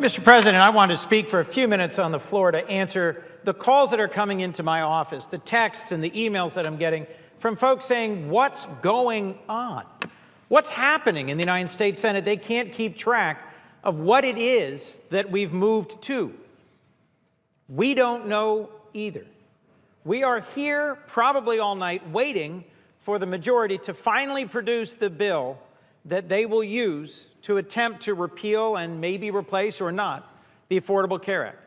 Mr. President, I want to speak for a few minutes on the floor to answer the calls that are coming into my office, the texts and the emails that I'm getting from folks saying, what's going on? What's happening in the United States Senate? They can't keep track of what it is that we've moved to. We don't know either. We are here probably all night waiting for the majority to finally produce the bill that they will use to attempt to repeal and maybe replace or not the Affordable Care Act.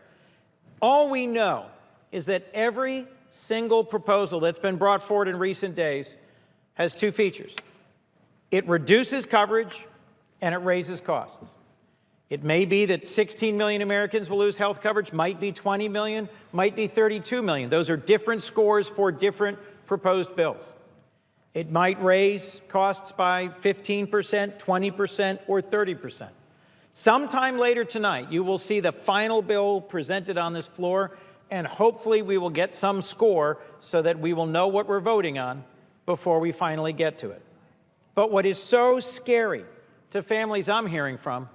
All we know is that every single proposal that's been brought forward in recent days has two features. It reduces coverage and it raises costs. It may be that 16 million Americans will lose health coverage, might be 20 million, might be 32 million. Those are different scores for different proposed bills. It might raise costs by 15%, 20%, or 30%. Sometime later tonight, you will see the final bill presented on this floor, and hopefully we will get some score so that we will know what we're voting on before we finally get to it. But what is so scary to families I'm hearing from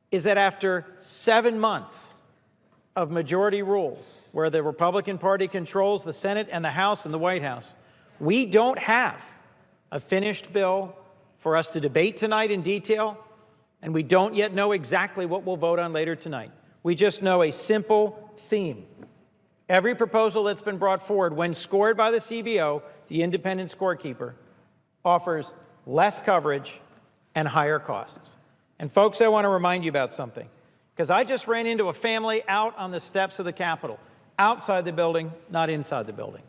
is that after 7 months of majority rule, where the Republican Party controls the Senate and the House and the White House, we don't have a finished bill for us to debate tonight in detail, and we don't yet know exactly what we'll vote on later tonight. We just know a simple theme. Every proposal that's been brought forward, when scored by the CBO, the independent scorekeeper, offers less coverage and higher costs. And folks, I want to remind you about something, because I just ran into a family out on the steps of the Capitol, outside the building, not inside the building.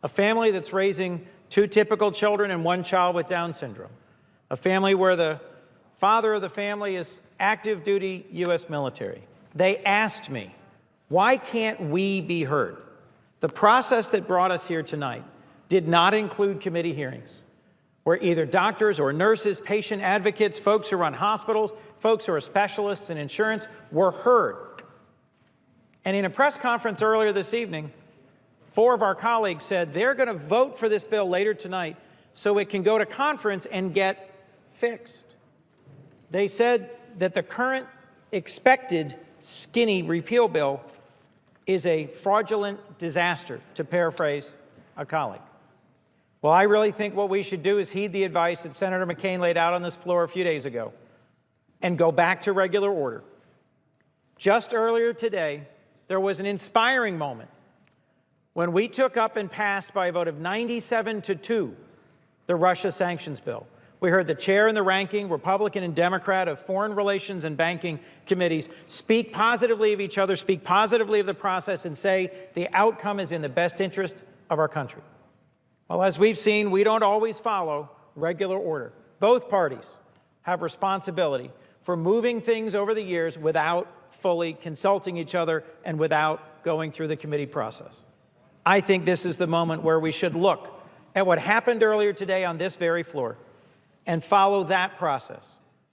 A family that's raising 2 typical children and 1 child with Down syndrome. A family where the father of the family is active duty U.S. military. They asked me, why can't we be heard? The process that brought us here tonight did not include committee hearings, where either doctors or nurses, patient advocates, folks who run hospitals, folks who are specialists in insurance were heard. And in a press conference earlier this evening, 4 of our colleagues said they're going to vote for this bill later tonight so it can go to conference and get fixed. They said that the current expected skinny repeal bill is a fraudulent disaster, to paraphrase a colleague. Well, I really think what we should do is heed the advice that Senator McCain laid out on this floor a few days ago and go back to regular order. Just earlier today, there was an inspiring moment when we took up and passed by a vote of 97-2 the Russia sanctions bill. We heard the chair and the ranking Republican and Democrat of Foreign Relations and Banking Committees speak positively of each other, speak positively of the process, and say the outcome is in the best interest of our country. Well, as we've seen, we don't always follow regular order. Both parties have responsibility for moving things over the years without fully consulting each other and without going through the committee process. I think this is the moment where we should look at what happened earlier today on this very floor and follow that process,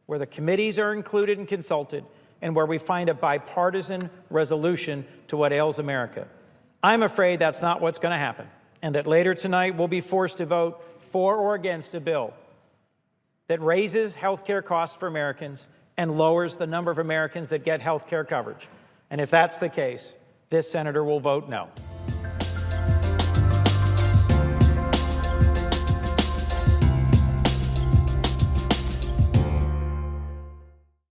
where the committees are included and consulted and where we find a bipartisan resolution to what ails America. I'm afraid that's not what's going to happen, and that later tonight we'll be forced to vote for or against a bill that raises health care costs for Americans and lowers the number of Americans that get health care coverage. And if that's the case, this senator will vote no.